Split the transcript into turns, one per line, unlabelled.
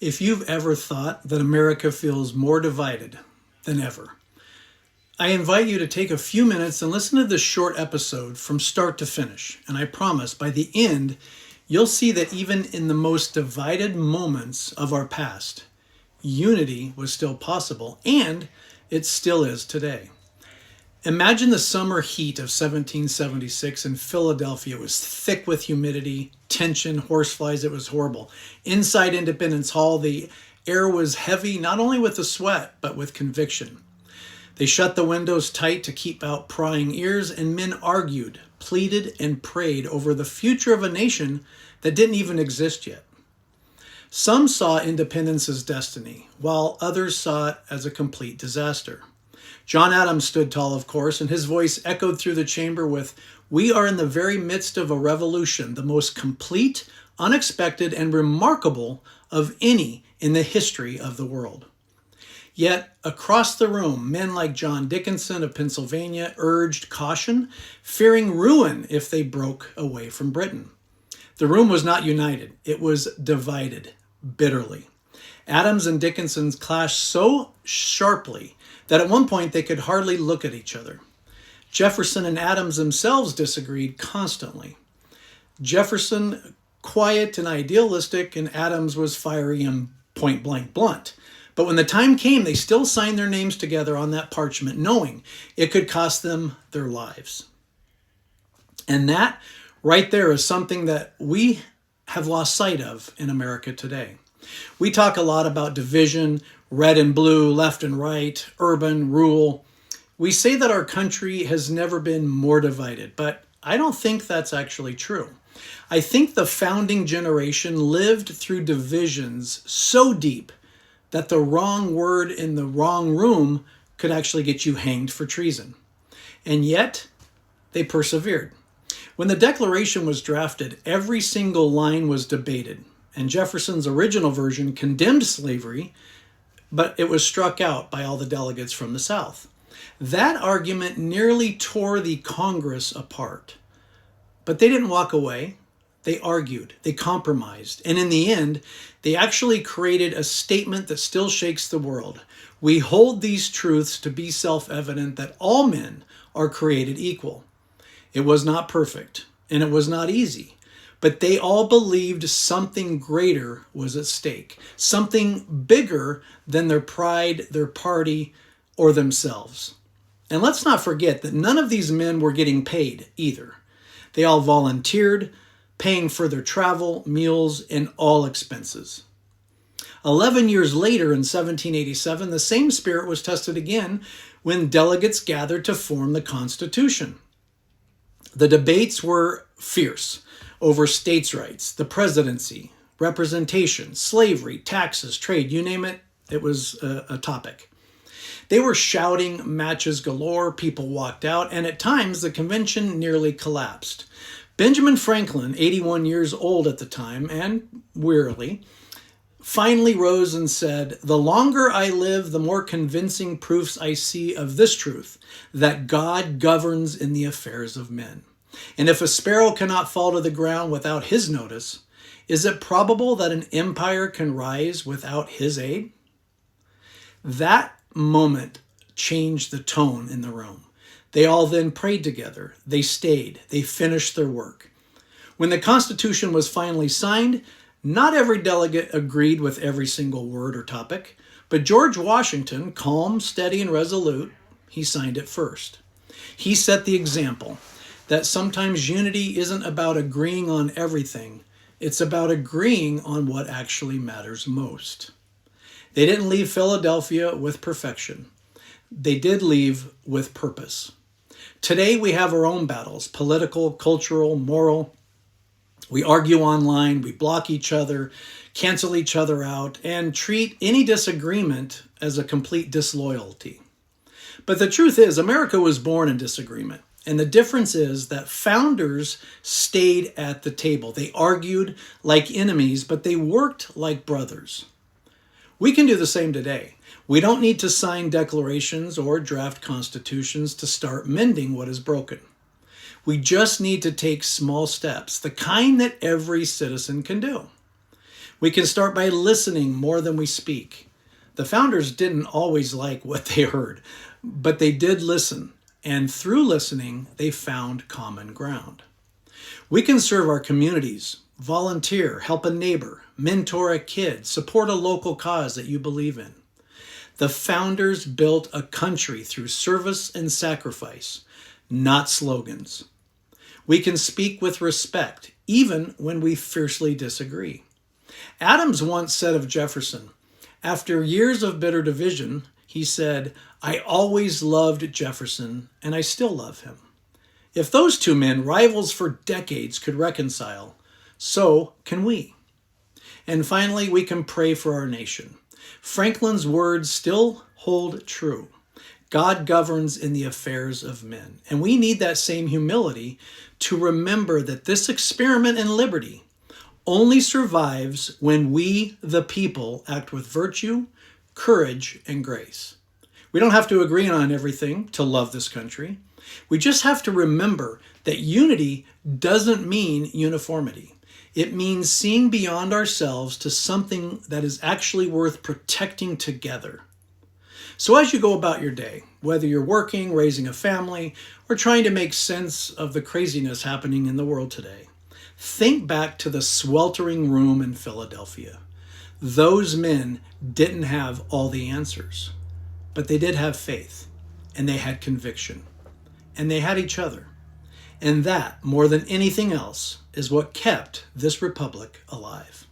if you've ever thought that America feels more divided than ever, I invite you to take a few minutes and listen to this short episode from start to finish. And I promise by the end, you'll see that even in the most divided moments of our past, unity was still possible, and it still is today. Imagine the summer heat of 1776 in Philadelphia. It was thick with humidity, tension, horseflies. It was horrible. Inside Independence Hall, the air was heavy, not only with the sweat, but with conviction. They shut the windows tight to keep out prying ears, and men argued, pleaded, and prayed over the future of a nation that didn't even exist yet. Some saw independence as destiny, while others saw it as a complete disaster. John Adams stood tall, of course, and his voice echoed through the chamber with, "We are in the very midst of a revolution, the most complete, unexpected, and remarkable of any in the history of the world." Yet, across the room, men like John Dickinson of Pennsylvania urged caution, fearing ruin if they broke away from Britain. The room was not united. It was divided, bitterly. Adams and Dickinson clashed so sharply that at one point they could hardly look at each other. Jefferson and Adams themselves disagreed constantly. Jefferson, quiet and idealistic, and Adams was fiery and point-blank blunt. But when the time came, they still signed their names together on that parchment, knowing it could cost them their lives. And that right there is something that we have lost sight of in America today. We talk a lot about division, red and blue, left and right, urban, rural. We say that our country has never been more divided, but I don't think that's actually true. I think the founding generation lived through divisions so deep that the wrong word in the wrong room could actually get you hanged for treason. And yet, they persevered. When the Declaration was drafted, every single line was debated, and Jefferson's original version condemned slavery, but it was struck out by all the delegates from the South. That argument nearly tore the Congress apart. But they didn't walk away. They argued, they compromised, and in the end, they actually created a statement that still shakes the world. We hold these truths to be self-evident that all men are created equal. It was not perfect, and it was not easy, but they all believed something greater was at stake, something bigger than their pride, their party, or themselves. And let's not forget that none of these men were getting paid either. They all volunteered, paying for their travel, meals, and all expenses. 11 years later, in 1787, the same spirit was tested again when delegates gathered to form the Constitution. The debates were fierce over states' rights, the presidency, representation, slavery, taxes, trade, you name it, it was a topic. They were shouting matches galore, people walked out, and at times the convention nearly collapsed. Benjamin Franklin, 81 years old at the time, and wearily, finally rose and said, "The longer I live, the more convincing proofs I see of this truth, that God governs in the affairs of men. And if a sparrow cannot fall to the ground without his notice, is it probable that an empire can rise without his aid?" That moment changed the tone in the room. They all then prayed together. They stayed. They finished their work. When the Constitution was finally signed, not every delegate agreed with every single word or topic, but George Washington, calm, steady, and resolute, he signed it first. He set the example that sometimes unity isn't about agreeing on everything. It's about agreeing on what actually matters most. They didn't leave Philadelphia with perfection. They did leave with purpose. Today we have our own battles, political, cultural, moral. We argue online, we block each other, cancel each other out, and treat any disagreement as a complete disloyalty. But the truth is, America was born in disagreement. And the difference is that founders stayed at the table. They argued like enemies, but they worked like brothers. We can do the same today. We don't need to sign declarations or draft constitutions to start mending what is broken. We just need to take small steps, the kind that every citizen can do. We can start by listening more than we speak. The founders didn't always like what they heard, but they did listen, and through listening, they found common ground. We can serve our communities, volunteer, help a neighbor, mentor a kid, support a local cause that you believe in. The founders built a country through service and sacrifice, not slogans. We can speak with respect, even when we fiercely disagree. Adams once said of Jefferson, after years of bitter division, he said, "I always loved Jefferson, and I still love him." If those two men, rivals for decades, could reconcile, so can we. And finally, we can pray for our nation. Franklin's words still hold true. God governs in the affairs of men. And we need that same humility to remember that this experiment in liberty only survives when we, the people, act with virtue, courage, and grace. We don't have to agree on everything to love this country. We just have to remember that unity doesn't mean uniformity. It means seeing beyond ourselves to something that is actually worth protecting together. So as you go about your day, whether you're working, raising a family, or trying to make sense of the craziness happening in the world today, think back to the sweltering room in Philadelphia. Those men didn't have all the answers, but they did have faith, and they had conviction, and they had each other. And that, more than anything else, is what kept this republic alive.